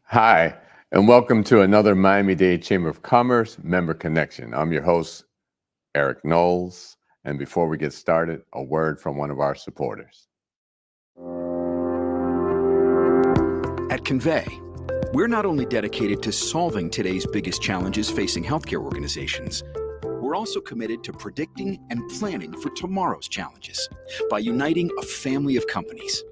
Hi, and welcome to another Miami-Dade Chamber of Commerce Member Connection. I'm your host, Eric Knowles. And before we get started, a word from one of our supporters. At Convey, we're not only dedicated to solving today's biggest challenges facing healthcare organizations, we're also committed to predicting and planning for tomorrow's challenges by uniting a family of companies.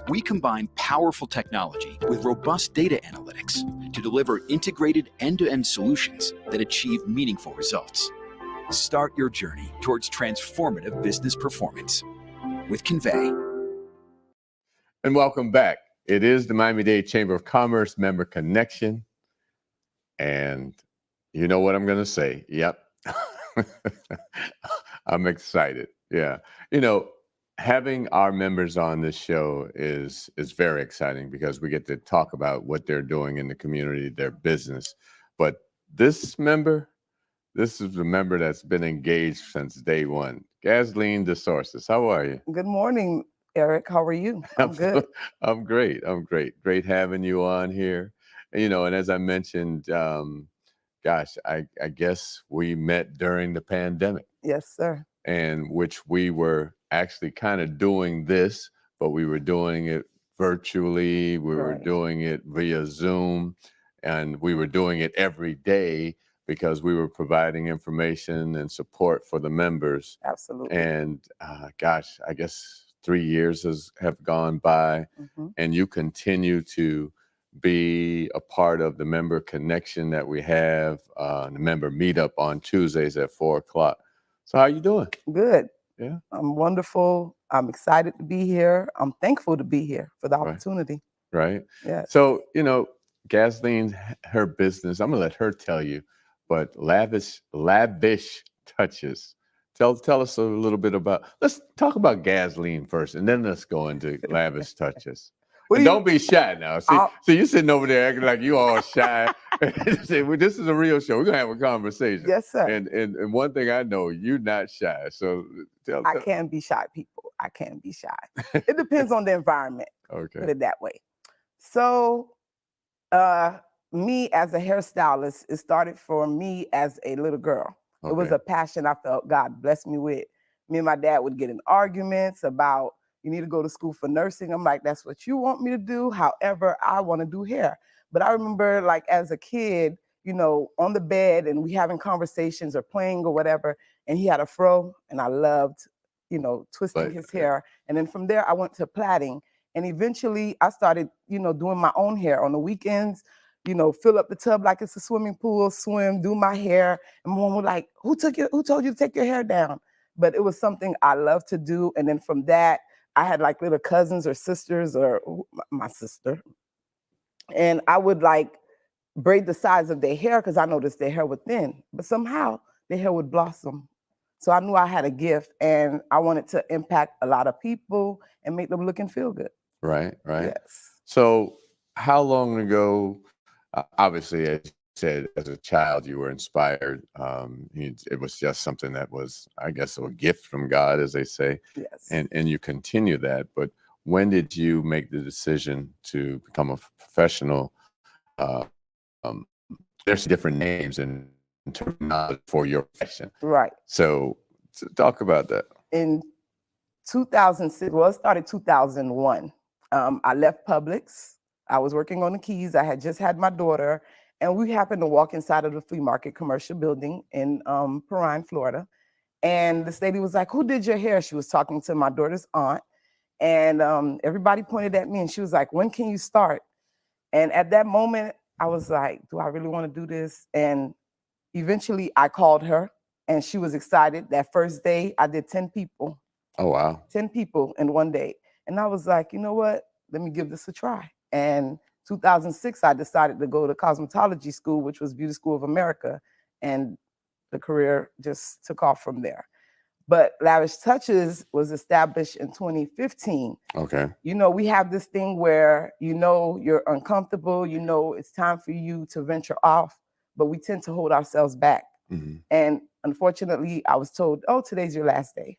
We combine powerful technology with robust data analytics to deliver integrated end-to-end solutions that achieve meaningful results. Start your journey towards transformative business performance with Convey. And welcome back. It is the Miami-Dade Chamber of Commerce Member Connection. And you know what I'm going to say. Yep. I'm excited. Yeah. Having our members on this show is very exciting because we get to talk about what they're doing in the community, their business. But this is the member that's been engaged since day one. Gasline DeSources, how are you? Good morning, Eric. How are you? I'm good. I'm great. Great having you on here. And as I mentioned, I guess we met during the pandemic. Yes, sir. And which we were actually kind of doing this, but we were doing it virtually. We were doing it via Zoom, and we were doing it every day because we were providing information and support for the members. Absolutely. And I guess 3 years have gone by, and you continue to be a part of the member connection that we have, the member meetup on Tuesdays at 4:00. So how you doing? Good. Yeah. I'm wonderful. I'm excited to be here. I'm thankful to be here for the opportunity. Right. Yes. So, Gasline, her business, I'm going to let her tell you, but Lavish touches. Tell us a little bit let's talk about Gasline first, and then let's go into Lavish touches. Don't be shy now. See, you sitting over there acting like you all shy. Say, well, this is a real show. We're gonna have a conversation. Yes, sir. And one thing I know, you're not shy. So I can be shy, people. I can be shy. It depends on the environment. Okay. Put it that way. So, me as a hairstylist, it started for me as a little girl. Okay. It was a passion I felt God blessed me with. Me and my dad would get in arguments about, you need to go to school for nursing. I'm like, that's what you want me to do. However, I want to do hair. But I remember, like, as a kid, on the bed and we having conversations or playing or whatever, and he had a fro, and I loved, twisting his hair. And then from there, I went to plaiting. And eventually I started, doing my own hair on the weekends, fill up the tub like it's a swimming pool, swim, do my hair. And my mom was like, who told you to take your hair down? But it was something I loved to do. And then from that, I had like little cousins or sisters, or my sister. And I would like braid the sides of their hair because I noticed their hair would thin, but somehow their hair would blossom. So I knew I had a gift, and I wanted to impact a lot of people and make them look and feel good. Right. Yes. So how long ago, obviously, as you said, as a child, you were inspired. It was just something that was, I guess, a gift from God, as they say. Yes. And you continue that. But when did you make the decision to become a professional? There's different names and terminology for your profession. Right. So talk about that. In 2006, well, it started 2001. I left Publix. I was working on the Keys. I had just had my daughter, and we happened to walk inside of the flea market commercial building in Perrine, Florida. And this lady was like, who did your hair? She was talking to my daughter's aunt. And everybody pointed at me, and she was like, when can you start? And at that moment, I was like, do I really want to do this? And eventually I called her, and she was excited. That first day, I did 10 people. Oh, wow. 10 people in one day. And I was like, you know what? Let me give this a try. And 2006, I decided to go to cosmetology school, which was Beauty School of America. And the career just took off from there. But Lavish Touches was established in 2015. Okay. We have this thing where, you're uncomfortable, it's time for you to venture off, but we tend to hold ourselves back. And unfortunately, I was told, oh, today's your last day.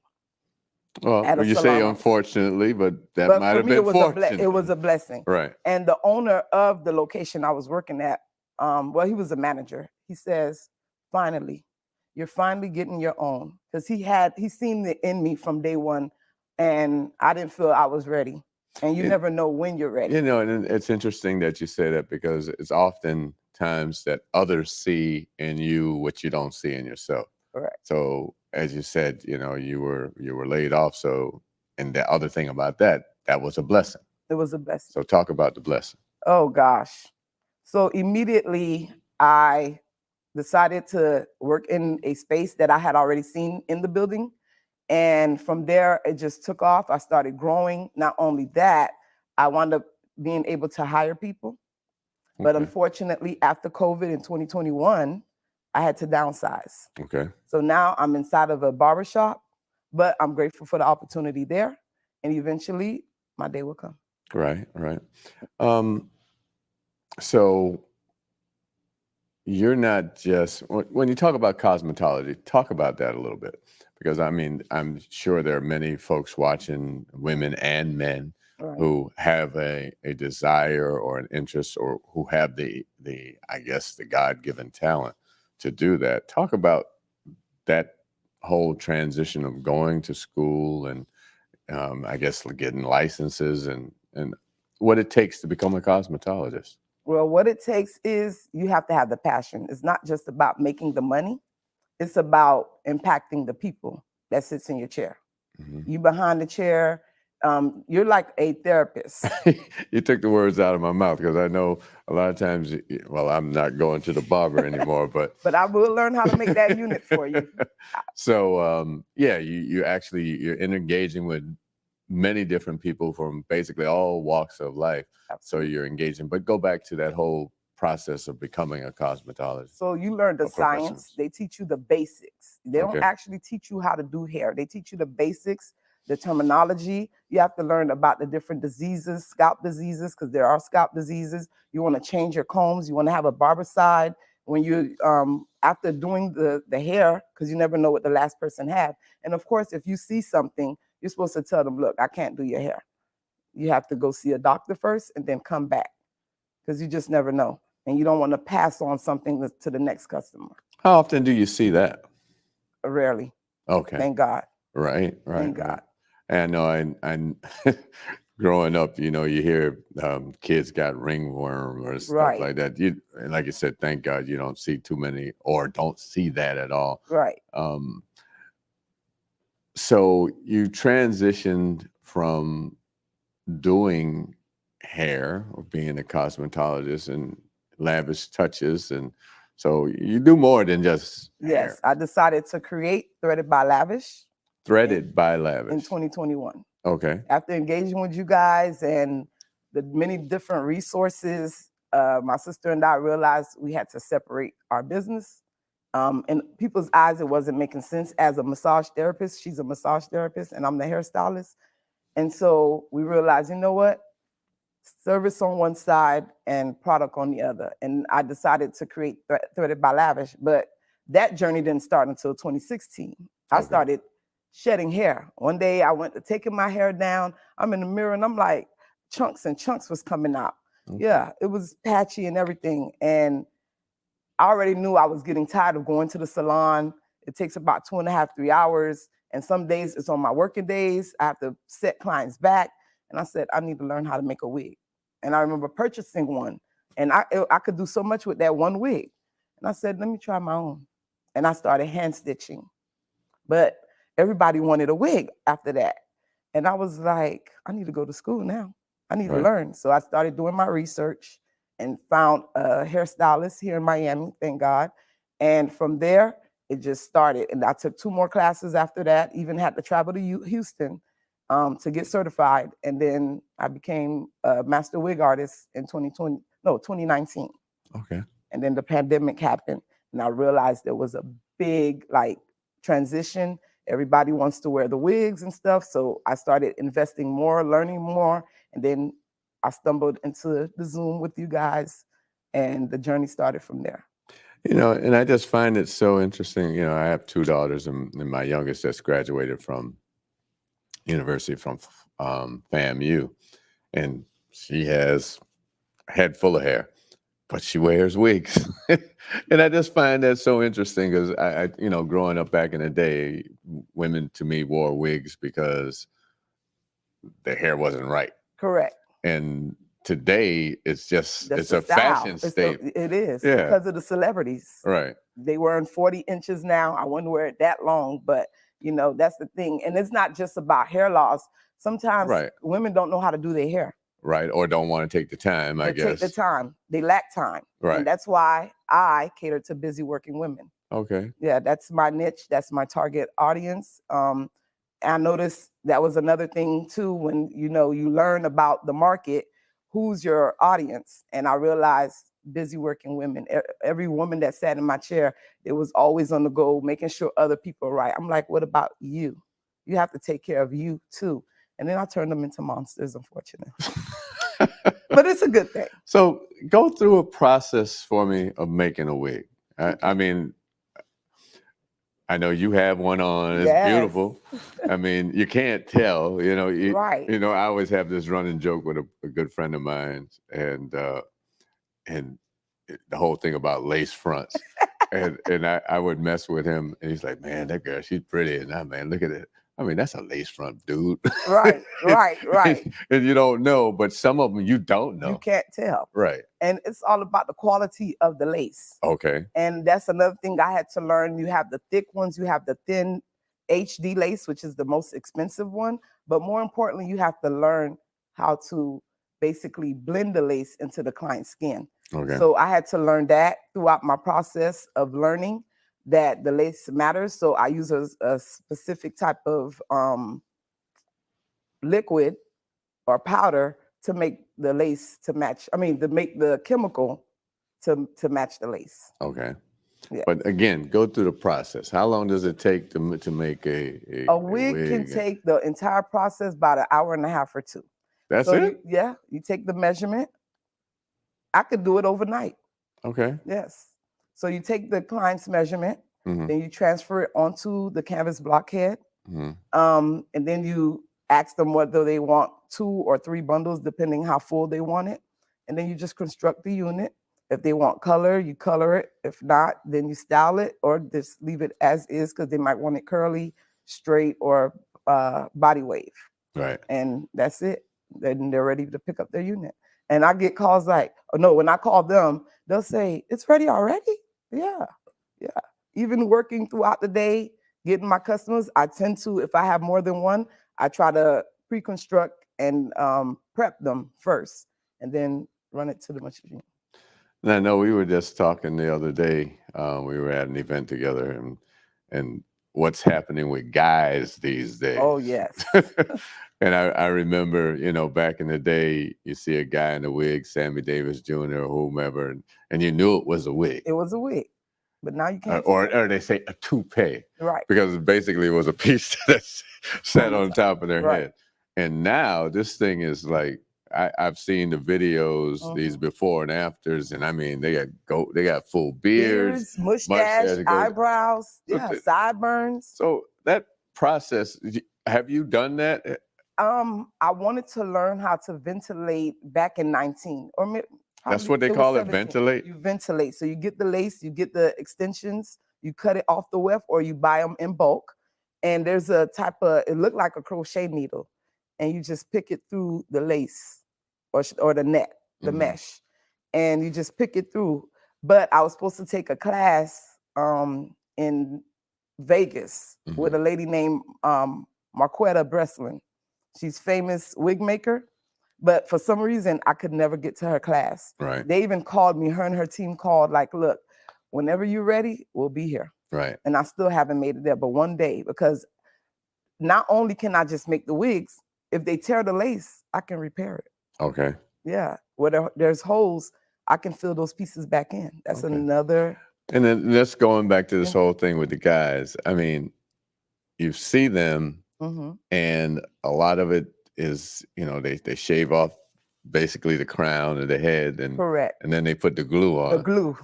Well, at a you say salon. unfortunately, but that But might for have me, been fortunate. it was a blessing. Right. And the owner of the location I was working at, well, he was a manager. He says, finally, you're finally getting your own. Because he seen it in me from day one, and I didn't feel I was ready. And you never know when you're ready. You know, and it's interesting that you say that, because it's often times that others see in you what you don't see in yourself. Correct. So as you said, you know, you were laid off. So, and the other thing about that was a blessing. It was a blessing. So talk about the blessing. Oh gosh. So immediately I decided to work in a space that I had already seen in the building. And from there, it just took off. I started growing. Not only that, I wound up being able to hire people. But Okay. unfortunately, after COVID in 2021, I had to downsize. Okay. So now I'm inside of a barbershop, but I'm grateful for the opportunity there. And eventually, my day will come. Right. Right. So you're not just, when you talk about cosmetology, talk about that a little bit, because I mean, I'm sure there are many folks watching, women and men, Right. who have a desire or an interest, or who have the I guess the God-given talent to do that. Talk about that whole transition of going to school and I guess getting licenses and what it takes to become a cosmetologist. Well, what it takes is you have to have the passion. It's not just about making the money. It's about impacting the people that sits in your chair. Mm-hmm. You behind the chair, you're like a therapist. You took the words out of my mouth, because I know a lot of times, well, I'm not going to the barber anymore, but but I will learn how to make that unit for you. So yeah, you're engaging with many different people from basically all walks of life. Absolutely. So you're engaging, but go back to that whole process of becoming a cosmetologist. So you learn the science. They teach you the basics. They don't actually teach you how to do hair. They teach you the basics, the terminology. You have to learn about the different diseases, scalp diseases, because there are scalp diseases. You want to change your combs. You want to have a barbicide when you after doing the hair, because you never know what the last person had. And of course, if you see something, you're supposed to tell them, look, I can't do your hair. You have to go see a doctor first and then come back, because you just never know. And you don't want to pass on something to the next customer. How often do you see that? Rarely. Okay. Thank God. Right. Thank God. And I growing up, you know, you hear kids got ringworm or stuff like that. Like you said, thank God you don't see too many, or don't see that at all. Right. So you transitioned from doing hair, or being a cosmetologist, and Lavish touches, and so you do more than just hair. Yes, I decided to create Threaded by Lavish. Threaded by Lavish. In 2021. Okay. After engaging with you guys and the many different resources, my sister and I realized we had to separate our business. In people's eyes, it wasn't making sense. As a massage therapist, she's a massage therapist, and I'm the hairstylist. And so we realized, you know what? Service on one side and product on the other. And I decided to create Threaded by Lavish, but that journey didn't start until 2016. I started shedding hair. One day I went to taking my hair down. I'm in the mirror and I'm like, chunks and chunks was coming out. Yeah, it was patchy and everything. And I already knew I was getting tired of going to the salon. It takes about 2.5, 3 hours. And some days it's on my working days. I have to set clients back. And I said, I need to learn how to make a wig. And I remember purchasing one. And I could do so much with that one wig. And I said, let me try my own. And I started hand stitching. But everybody wanted a wig after that. And I was like, I need to go to school now. I need to learn. So I started doing my research and found a hairstylist here in Miami, thank God. And from there, it just started. And I took 2 more classes after that, even had to travel to Houston to get certified. And then I became a master wig artist in 2019. Okay. And then the pandemic happened. And I realized there was a big transition. Everybody wants to wear the wigs and stuff. So I started investing more, learning more. And then I stumbled into the Zoom with you guys, and the journey started from there. You know, and I just find it so interesting. You know, I have 2 daughters, and my youngest just graduated from University from FAMU, and she has a head full of hair, but she wears wigs. And I just find that so interesting because growing up back in the day, women to me wore wigs because their hair wasn't right. Correct. And today it's just, That's it's the a style. fashion statement. It is Yeah. because of the celebrities. Right. They wearing 40 inches now. I wouldn't wear it that long, but that's the thing. And it's not just about hair loss. Sometimes women don't know how to do their hair. Right. Or don't want to take the time, I guess. Take the time. They lack time. Right. And that's why I cater to busy working women. Okay. Yeah, that's my niche. That's my target audience. I noticed that was another thing too, when you learn about the market, who's your audience. And I realized busy working women. Every woman that sat in my chair, it was always on the go, making sure other people are right. I'm like, what about you? You have to take care of you too. And then I turned them into monsters, unfortunately. But it's a good thing. So go through a process for me of making a wig. I mean, I know you have one on. It's beautiful. I mean, you can't tell, Right. I always have this running joke with a good friend of mine, and the whole thing about lace fronts. and I would mess with him, and he's like, man, that girl, she's pretty. And man, look at it. I mean, that's a lace front, dude. Right. And you don't know, but some of them you don't know. You can't tell. Right. And it's all about the quality of the lace. Okay. And that's another thing I had to learn. You have the thick ones, you have the thin HD lace, which is the most expensive one. But more importantly, you have to learn how to basically blend the lace into the client's skin. Okay. So I had to learn that throughout my process of learning that the lace matters. So I use a specific type of liquid or powder to make the lace to match. I mean, to make the chemical to match the lace. Okay. Yeah. But again, go through the process. How long does it take to make a wig? Can take the entire process about an hour and a half or two. That's it? You take the measurement. I could do it overnight. Okay. Yes. So you take the client's measurement, then you transfer it onto the canvas blockhead, and then you ask them whether they want 2 or 3 bundles, depending how full they want it. And then you just construct the unit. If they want color, you color it. If not, then you style it or just leave it as is because they might want it curly, straight, or body wave. Right. And that's it. Then they're ready to pick up their unit. And I get calls like, oh, no, when I call them, they'll say, it's ready already? Yeah. Even working throughout the day, getting my customers, I tend to, if I have more than one, I try to pre-construct and prep them first and then run it to the machine. And I know we were just talking the other day. We were at an event together, and what's happening with guys these days. Oh, yes. And I remember, back in the day, you see a guy in a wig, Sammy Davis Jr. or whomever, and you knew it was a wig. It was a wig. But now you can't. Or they say a toupee. Right. Because basically it was a piece that sat on top of their head. And now this thing is like, I've seen the videos, these before and afters, and I mean, they got full beards, mustache, eyebrows, sideburns. So that process, have you done that? I wanted to learn how to ventilate back in 19 or that's what they call it, 17. ventilate? You ventilate. So you get the lace, you get the extensions, you cut it off the weft or you buy them in bulk. And there's a type of, it looked like a crochet needle. And you just pick it through the lace or the net, the mesh. And you just pick it through. But I was supposed to take a class in Vegas with a lady named Marquetta Breslin. She's famous wig maker. But for some reason, I could never get to her class. Right. They even called me, her and her team called like, look, whenever you're ready, we'll be here. Right. And I still haven't made it there, but one day, because not only can I just make the wigs, if they tear the lace, I can repair it. Okay. Yeah. Where there's holes, I can fill those pieces back in. That's another. And then let's going back to this whole thing with the guys. I mean, you see them and a lot of it is, they shave off basically the crown of the head and correct. And then they put the glue on. The glue.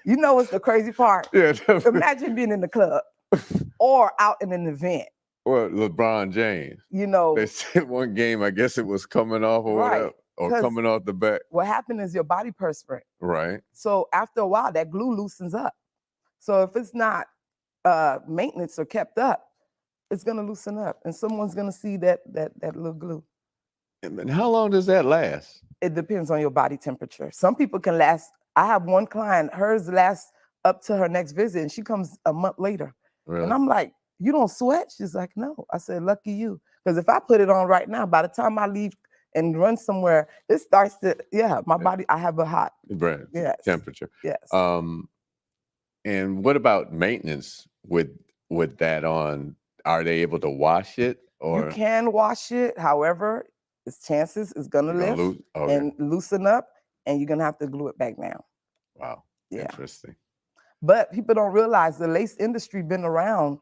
You know what's the crazy part? Yeah. Imagine being in the club or out in an event Or LeBron James. You know, They said one game, I guess it was coming off or Right, whatever, or 'cause coming off the back. what happened is your body perspirant. Right. So after a while, that glue loosens up. So if it's not maintenance or kept up, it's gonna loosen up, and someone's gonna see that little glue. And how long does that last? It depends on your body temperature. Some people can last. I have one client, hers lasts up to her next visit, and she comes a month later. Really? And I'm like, you don't sweat? She's like, no. I said, lucky you. Because if I put it on right now, by the time I leave and run somewhere, it starts to, my body, I have a hot Right. Yes. Temperature. Yes. And what about maintenance with that on? Are they able to wash it? Or You can wash it. However, its chances is gonna lift and loosen up, and you're gonna have to glue it back down. Wow. Yeah. Interesting. But people don't realize the lace industry been around.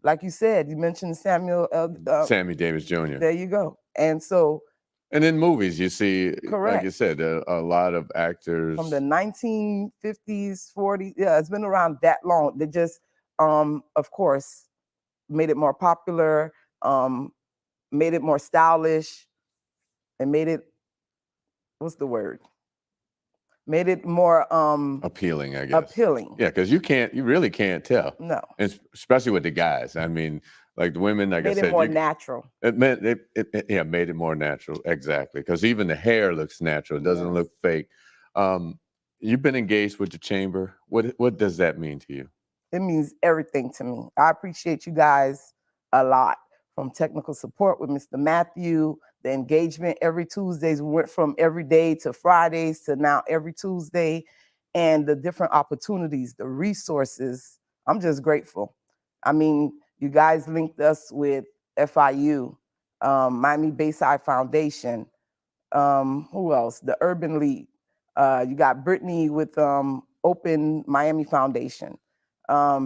Like you said, you mentioned Sammy Davis Jr. There you go. And so, and in movies, you see, correct, like you said, a lot of actors from the 1950s, 40s. Yeah, it's been around that long. They just, of course, made it more popular, made it more stylish, and made it, what's the word? Made it more appealing, I guess. Appealing. Yeah, because you really can't tell. No. And especially with the guys. I mean, like the women, like I said, made it more natural. It meant made it more natural. Exactly. Because even the hair looks natural. It doesn't look fake. You've been engaged with the chamber. What does that mean to you? It means everything to me. I appreciate you guys a lot. From technical support with Mr. Matthew, the engagement every Tuesdays. We went from every day to Fridays to now every Tuesday, and the different opportunities, the resources. I'm just grateful. I mean, you guys linked us with FIU, Miami Bayside Foundation. Who else? The Urban League. You got Brittany with Open Miami Foundation.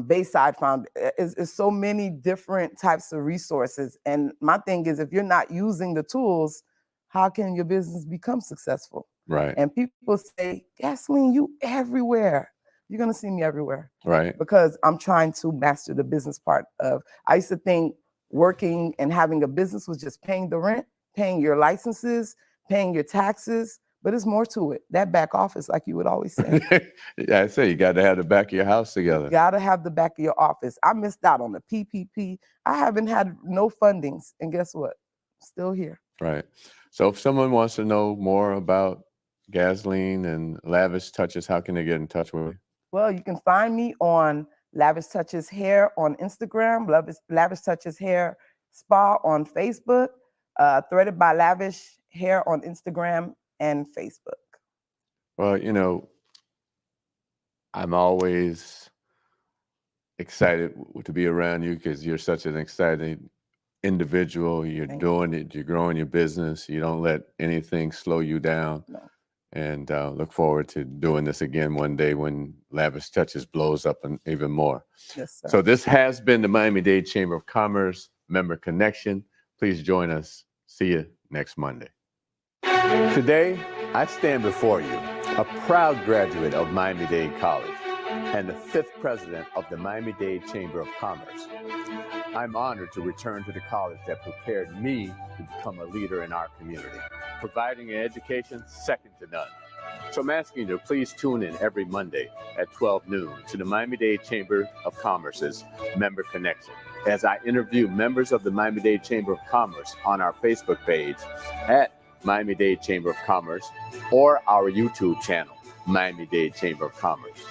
Bayside Found is so many different types of resources. And my thing is, if you're not using the tools, how can your business become successful? Right. And people say, Gasline, you everywhere. You're going to see me everywhere. Right. Because I'm trying to master the business part of, I used to think working and having a business was just paying the rent, paying your licenses, paying your taxes. But it's more to it. That back office, like you would always say. Yeah, I say you got to have the back of your house together. You got to have the back of your office. I missed out on the PPP. I haven't had no fundings. And guess what? Still here. Right. So if someone wants to know more about Gasline and Lavish Touches, how can they get in touch with you? Well, you can find me on Lavish Touches Hair on Instagram, Lavish Touches Hair Spa on Facebook, Threaded by Lavish Hair on Instagram and Facebook. Well, you know, I'm always excited to be around you because you're such an exciting individual. You're doing it. You're growing your business. You don't let anything slow you down. No. And look forward to doing this again one day when Lavish Touches blows up and even more. Yes, sir. So this has been the Miami-Dade Chamber of Commerce Member Connection. Please join us. See you next Monday. Today, I stand before you, a proud graduate of Miami-Dade College and the 5th president of the Miami-Dade Chamber of Commerce. I'm honored to return to the college that prepared me to become a leader in our community, providing an education second to none. So I'm asking you to please tune in every Monday at 12 noon to the Miami-Dade Chamber of Commerce's Member Connection as I interview members of the Miami-Dade Chamber of Commerce on our Facebook page at Miami-Dade Chamber of Commerce or our YouTube channel, Miami-Dade Chamber of Commerce.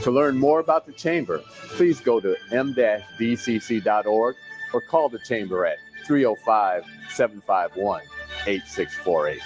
To learn more about the Chamber, please go to m-dcc.org or call the Chamber at 305-751-8648.